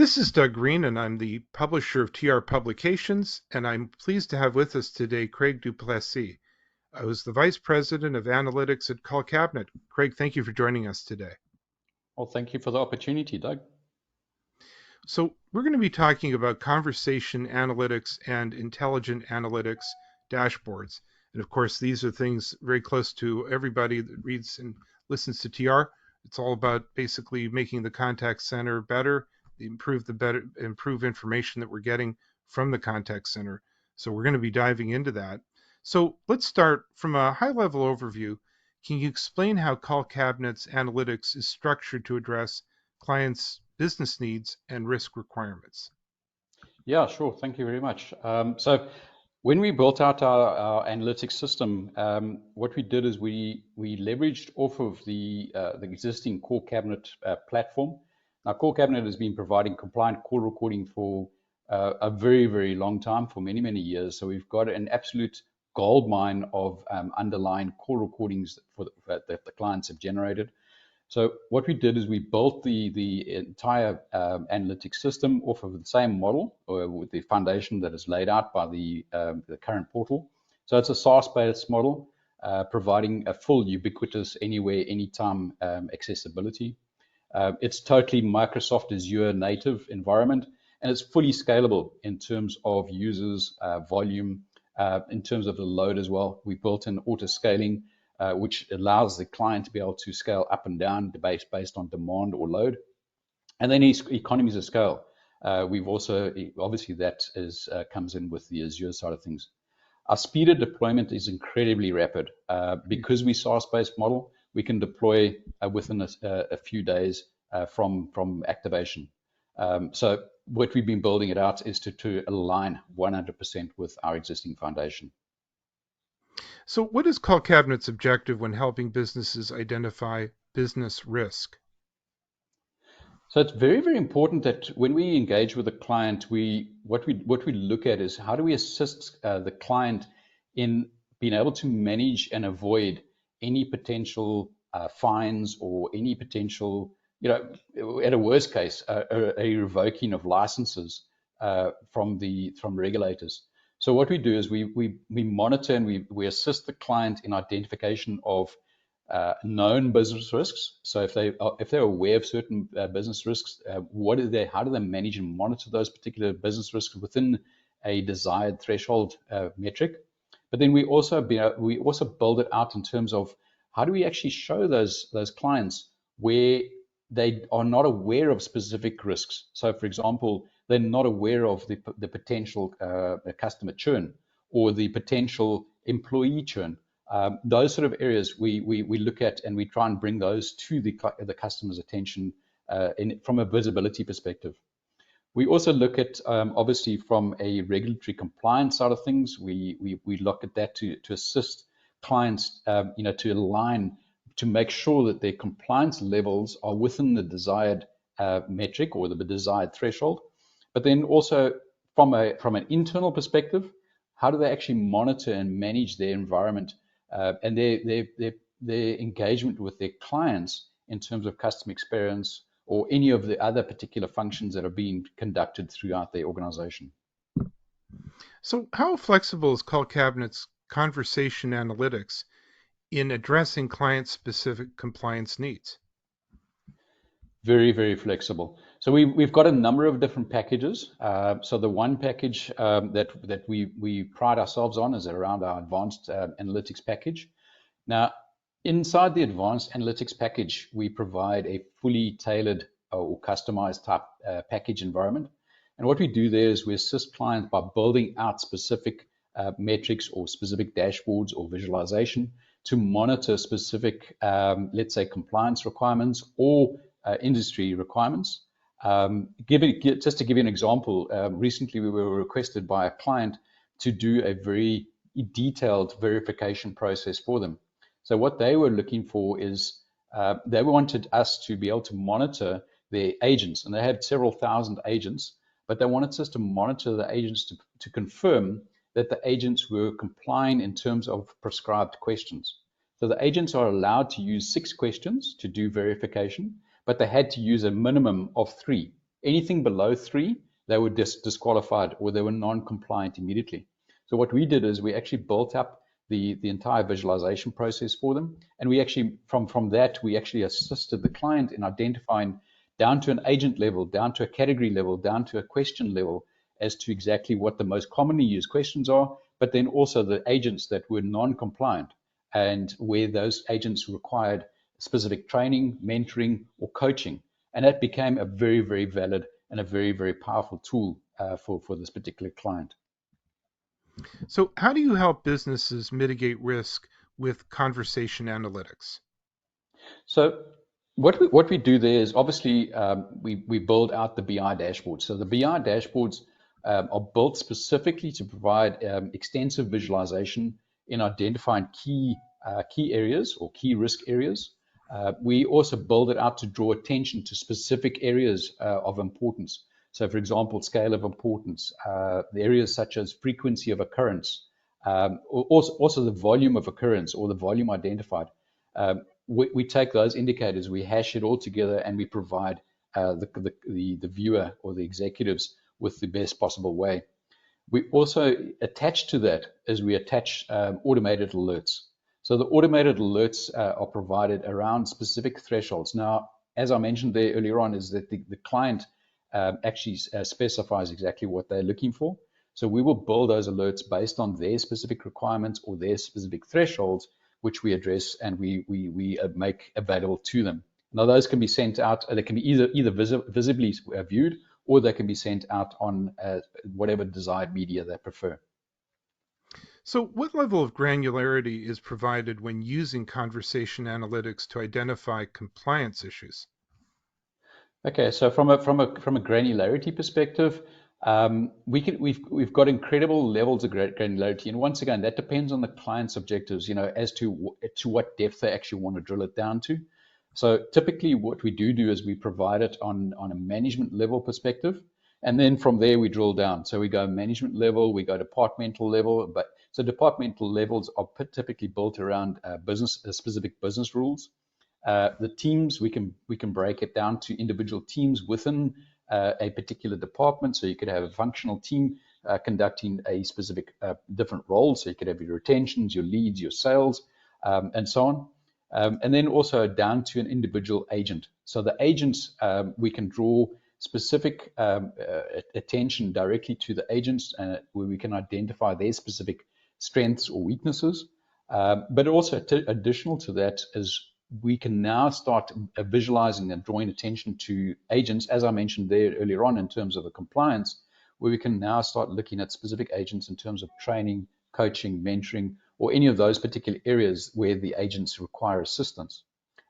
This is Doug Green, and I'm the publisher of TR Publications, and I'm pleased to have with us today Craig du Plessis. I was the Vice President of Analytics at CallCabinet. Craig, thank you for joining us today. Well, thank you for the opportunity, Doug. So we're going to be talking about conversation analytics and intelligent analytics dashboards. And of course, these are things very close to everybody that reads and listens to TR. It's all about basically making the contact center better, improve information that we're getting from the contact center. So we're going to be diving into that. So let's start from a high-level overview. Can you explain how CallCabinet's analytics is structured to address clients' business needs and risk requirements? Yeah, sure. Thank you very much. So when we built out our analytics system, what we did is we leveraged off of the existing CallCabinet platform. Now, CallCabinet has been providing compliant call recording for a very, very long time, for many, many years. So we've got an absolute gold mine of underlying call recordings that the clients have generated. So what we did is we built the entire analytics system off of the same model, or with the foundation that is laid out by the current portal. So it's a SaaS-based model, providing a full ubiquitous anywhere, anytime accessibility. It's totally Microsoft Azure native environment, and it's fully scalable in terms of users, volume, in terms of the load as well. We built in auto scaling, which allows the client to be able to scale up and down based on demand or load. And then economies of scale. We've also, obviously that comes in with the Azure side of things. Our speed of deployment is incredibly rapid. Because we SaaS-based model, we can deploy within a few days from activation. So what we've been building it out is to align 100% with our existing foundation. So what is CallCabinet's objective when helping businesses identify business risk? So it's very, very important that when we engage with a client, what we look at is how do we assist the client in being able to manage and avoid any potential fines or any potential, at a worst case, a revoking of licenses from regulators. So what we do is we monitor and we assist the client in identification of known business risks. So if they're aware of certain business risks, how do they manage and monitor those particular business risks within a desired threshold metric? But then we also build it out in terms of how do we actually show those clients where they are not aware of specific risks. So for example, they're not aware of the potential customer churn or the potential employee churn. Those sort of areas we look at, and we try and bring those to the customer's attention from a visibility perspective. We also look at, obviously, from a regulatory compliance side of things, we look at that to assist clients, to align, to make sure that their compliance levels are within the desired metric or the desired threshold. But then also from an internal perspective, how do they actually monitor and manage their environment and their engagement with their clients in terms of customer experience or any of the other particular functions that are being conducted throughout their organization. So how flexible is CallCabinet's conversation analytics in addressing client-specific compliance needs? Very, very flexible. So we've got a number of different packages. So the one package that we pride ourselves on is around our advanced analytics package. Now, inside the advanced analytics package, we provide a fully tailored or customized type package environment. And what we do there is we assist clients by building out specific metrics or specific dashboards or visualization to monitor specific, let's say, compliance requirements or industry requirements. Just to give you an example, recently we were requested by a client to do a very detailed verification process for them. So what they were looking for is they wanted us to be able to monitor their agents, and they had several thousand agents, but they wanted us to monitor the agents to confirm that the agents were complying in terms of prescribed questions. So the agents are allowed to use 6 questions to do verification, but they had to use a minimum of 3. Anything below 3, they were disqualified or they were non-compliant immediately. So what we did is we actually built up the entire visualization process for them. And we actually, from that, we actually assisted the client in identifying down to an agent level, down to a category level, down to a question level as to exactly what the most commonly used questions are, but then also the agents that were non-compliant and where those agents required specific training, mentoring, or coaching. And that became a very, very valid and a very, very powerful tool for this particular client. So, how do you help businesses mitigate risk with conversation analytics? So what we do there is obviously we build out the BI dashboards. So the BI dashboards are built specifically to provide extensive visualization in identifying key areas or key risk areas. We also build it out to draw attention to specific areas of importance. So, for example, scale of importance, the areas such as frequency of occurrence, also the volume of occurrence or the volume identified. We take those indicators, we hash it all together, and we provide the viewer or the executives with the best possible way. We also attach to that is we attach automated alerts. So the automated alerts are provided around specific thresholds. Now, as I mentioned there earlier on, is that the client actually specifies exactly what they're looking for. So we will build those alerts based on their specific requirements or their specific thresholds, which we address and we make available to them. Now, those can be sent out. They can be either visibly viewed, or they can be sent out on whatever desired media they prefer. So, what level of granularity is provided when using conversation analytics to identify compliance issues? Okay, so from a granularity perspective, we've got incredible levels of granularity, and once again, that depends on the client's objectives, as to what depth they actually want to drill it down to. So typically, what we do is we provide it on a management level perspective, and then from there we drill down. So we go management level, we go departmental level, but so departmental levels are typically built around specific business rules. The teams, we can break it down to individual teams within a particular department. So you could have a functional team conducting a specific different role. So you could have your retentions, your leads, your sales, and so on. And then also down to an individual agent. So the agents, we can draw specific attention directly to the agents where we can identify their specific strengths or weaknesses. But also additional to that is we can now start visualizing and drawing attention to agents, as I mentioned there earlier on in terms of the compliance, where we can now start looking at specific agents in terms of training, coaching, mentoring, or any of those particular areas where the agents require assistance.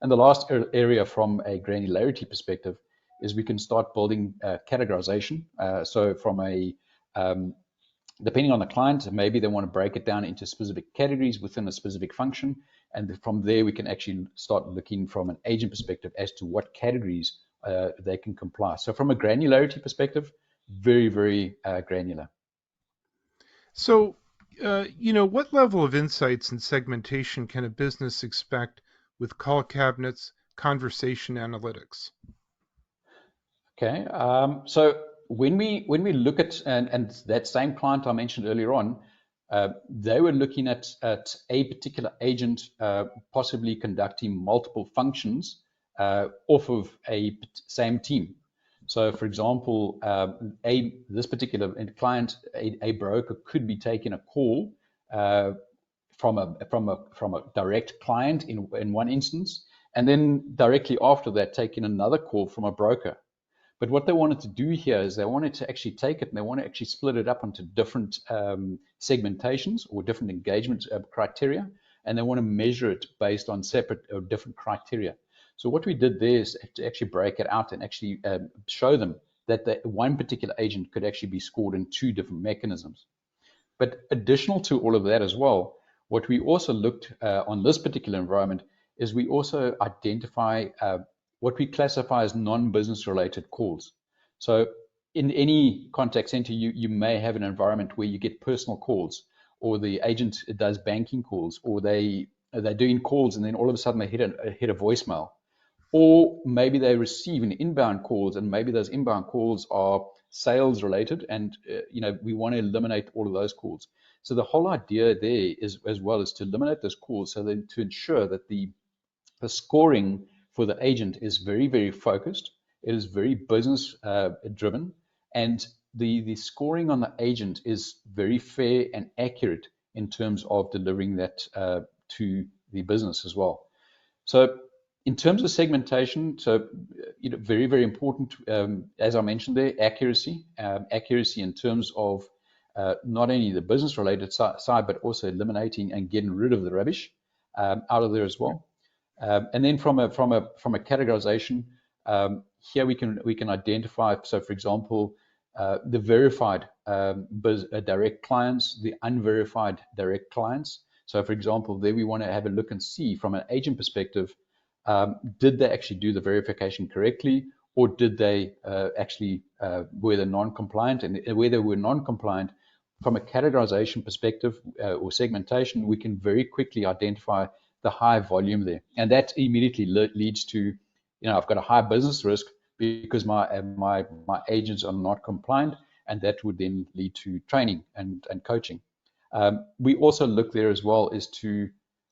And the last area from a granularity perspective is we can start building categorization. So from depending on the client, maybe they want to break it down into specific categories within a specific function. And from there, we can actually start looking from an agent perspective as to what categories they can comply. So from a granularity perspective, very, very granular. So, what level of insights and segmentation can a business expect with CallCabinet's conversation analytics? Okay, so when we look at and that same client I mentioned earlier on, they were looking at a particular agent possibly conducting multiple functions off of a same team. So, for example, this particular client, a broker could be taking a call from a direct client in one instance, and then directly after that taking another call from a broker. But what they wanted to do here is they wanted to actually take it and they want to actually split it up into different segmentations or different engagement criteria, and they want to measure it based on separate or different criteria. So what we did there is to actually break it out and actually show them that one particular agent could actually be scored in two different mechanisms. But additional to all of that as well, what we also looked on this particular environment is we also identify what we classify as non-business related calls. So in any contact center, you may have an environment where you get personal calls, or the agent does banking calls, or they're doing calls and then all of a sudden they hit a voicemail. or maybe they receive an inbound calls, and maybe those inbound calls are sales related, and we want to eliminate all of those calls. So the whole idea there is, as well, is to eliminate those calls, so then to ensure that the scoring for the agent is very, very focused. It is very business driven, and the scoring on the agent is very fair and accurate in terms of delivering that to the business as well. So in terms of segmentation, so very, very important, as I mentioned there, accuracy. Accuracy in terms of not only the business related side, but also eliminating and getting rid of the rubbish out of there as well. And then from a categorization, here we can identify. So, for example, the verified direct clients, the unverified direct clients. So, for example, there we want to have a look and see from an agent perspective, did they actually do the verification correctly, or did they actually were they non-compliant? And where they were non-compliant, from a categorization perspective or segmentation, we can very quickly identify the high volume there, and that immediately leads to, I've got a high business risk because my agents are not compliant, and that would then lead to training and coaching. We also look there as well is to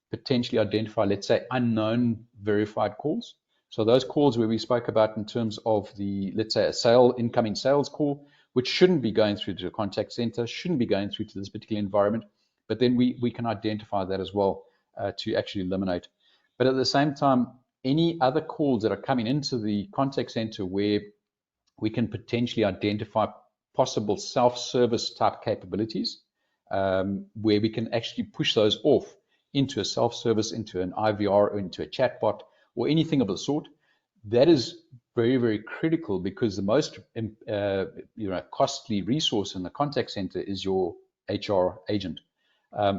potentially identify, let's say, unknown verified calls. So those calls where we spoke about in terms of the, let's say, incoming sales call, which shouldn't be going through to the contact center, shouldn't be going through to this particular environment, but then we can identify that as well to actually eliminate. But at the same time, any other calls that are coming into the contact center where we can potentially identify possible self-service type capabilities, where we can actually push those off into a self-service, into an IVR, or into a chatbot, or anything of the sort. That is very, very critical, because the most costly resource in the contact center is your HR agent.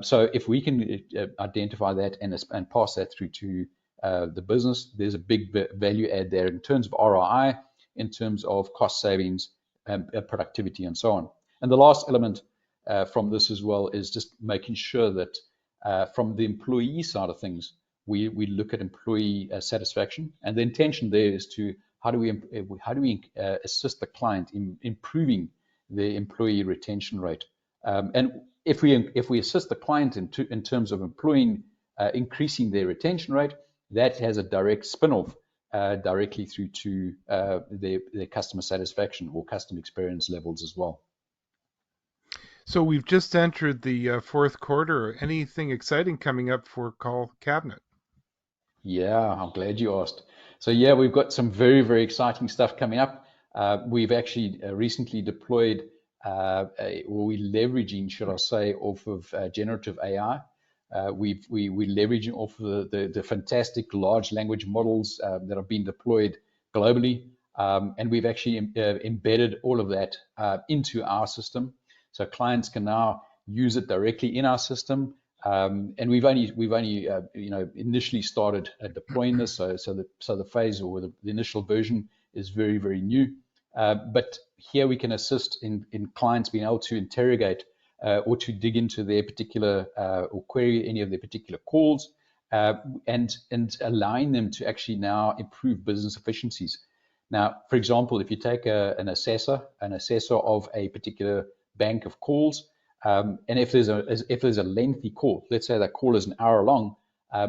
So if we can identify that and pass that through to the business, there's a big value add there in terms of ROI, in terms of cost savings, productivity, and so on. And the last element from this as well is just making sure that from the employee side of things, we look at employee satisfaction, and the intention there is to how do we assist the client in improving the employee retention rate. And if we assist the client in terms of increasing their retention rate, that has a direct spin-off directly through to their customer satisfaction or customer experience levels as well. So we've just entered the fourth quarter. Anything exciting coming up for CallCabinet? Yeah, I'm glad you asked. So yeah, we've got some very, very exciting stuff coming up. We've actually recently deployed, or we're leveraging, should I say, off of generative AI. We're leveraging off of the fantastic large language models that have been deployed globally, and we've actually embedded all of that into our system, so clients can now use it directly in our system. And we've only initially started deploying this, so the phase, or the initial version, is very, very new. But here we can assist in clients being able to interrogate or to dig into their particular or query any of their particular calls, and allowing them to actually now improve business efficiencies. Now, for example, if you take an assessor of a particular bank of calls, and if there's a lengthy call, let's say that call is an hour long,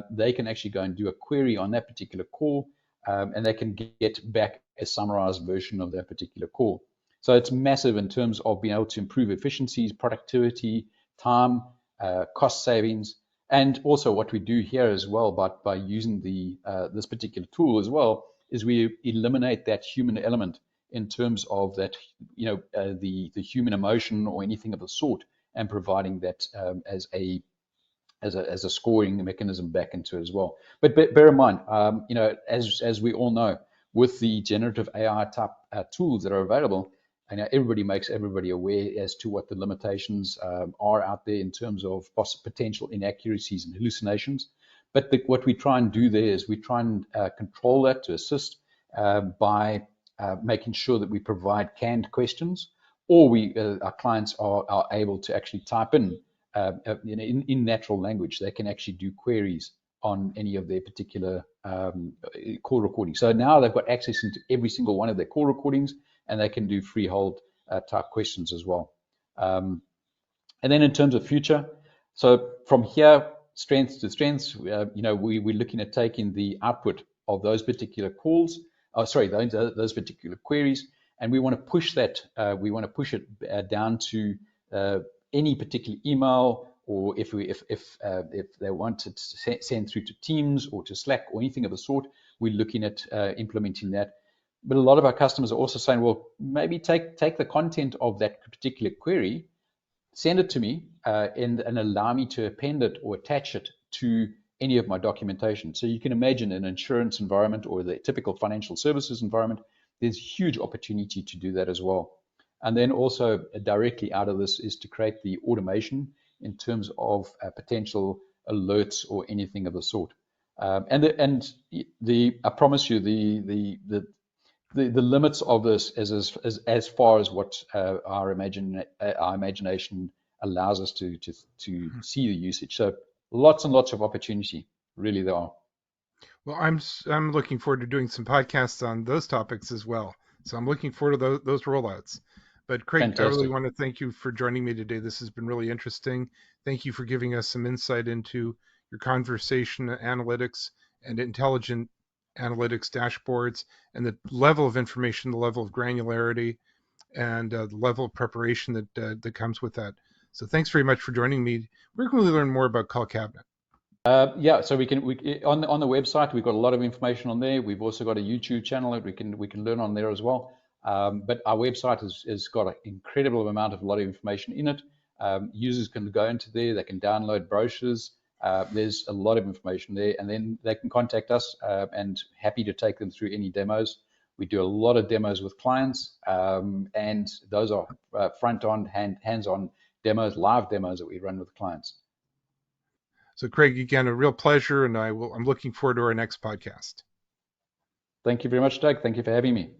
they can actually go and do a query on that particular call, and they can get back a summarized version of that particular call. So it's massive in terms of being able to improve efficiencies, productivity, time, cost savings, and also what we do here as well by using this particular tool as well is we eliminate that human element in terms of that, the human emotion or anything of the sort, and providing that as a scoring mechanism back into it as well. But bear in mind, as we all know, with the generative AI type tools that are available, everybody makes everybody aware as to what the limitations are out there in terms of potential inaccuracies and hallucinations. But what we try and do there is we try and control that to assist by making sure that we provide canned questions, or our clients are able to actually type in natural language. They can actually do queries on any of their particular call recordings. So now they've got access into every single one of their call recordings, and they can do freehold type questions as well. And then in terms of future, so from here, strengths to strengths, we're looking at taking the output of those particular calls, those particular queries, and we want to push that, we want to push it down to any particular email, or if they want it sent through to Teams or to Slack or anything of the sort, we're looking at implementing that. But a lot of our customers are also saying, well, maybe take the content of that particular query, send it to me, and allow me to append it or attach it to any of my documentation. So you can imagine an insurance environment or the typical financial services environment, there's huge opportunity to do that as well. And then also directly out of this is to create the automation in terms of potential alerts or anything of the sort. I promise you, the limits of this is as far as what our imagination allows us to see the usage. So lots and lots of opportunity, really there are. Well, I'm looking forward to doing some podcasts on those topics as well. So I'm looking forward to those rollouts. But Craig, I really Fantastic. want to thank you for joining me today. This has been really interesting. Thank you for giving us some insight into your conversation analytics and intelligent analytics dashboards, and the level of information, the level of granularity, and the level of preparation that comes with that. So thanks very much for joining me. Where can we learn more about CallCabinet? Yeah, so we on the website we've got a lot of information on there. We've also got a YouTube channel that we can learn on there as well. But our website has got an incredible amount of a lot of information in it. Users can go into there, they can download brochures. There's a lot of information there, and then they can contact us, and happy to take them through any demos. We do a lot of demos with clients, and those are front-on, hands-on demos, live demos that we run with clients. So Craig, again, a real pleasure, and I'm looking forward to our next podcast. Thank you very much, Doug. Thank you for having me.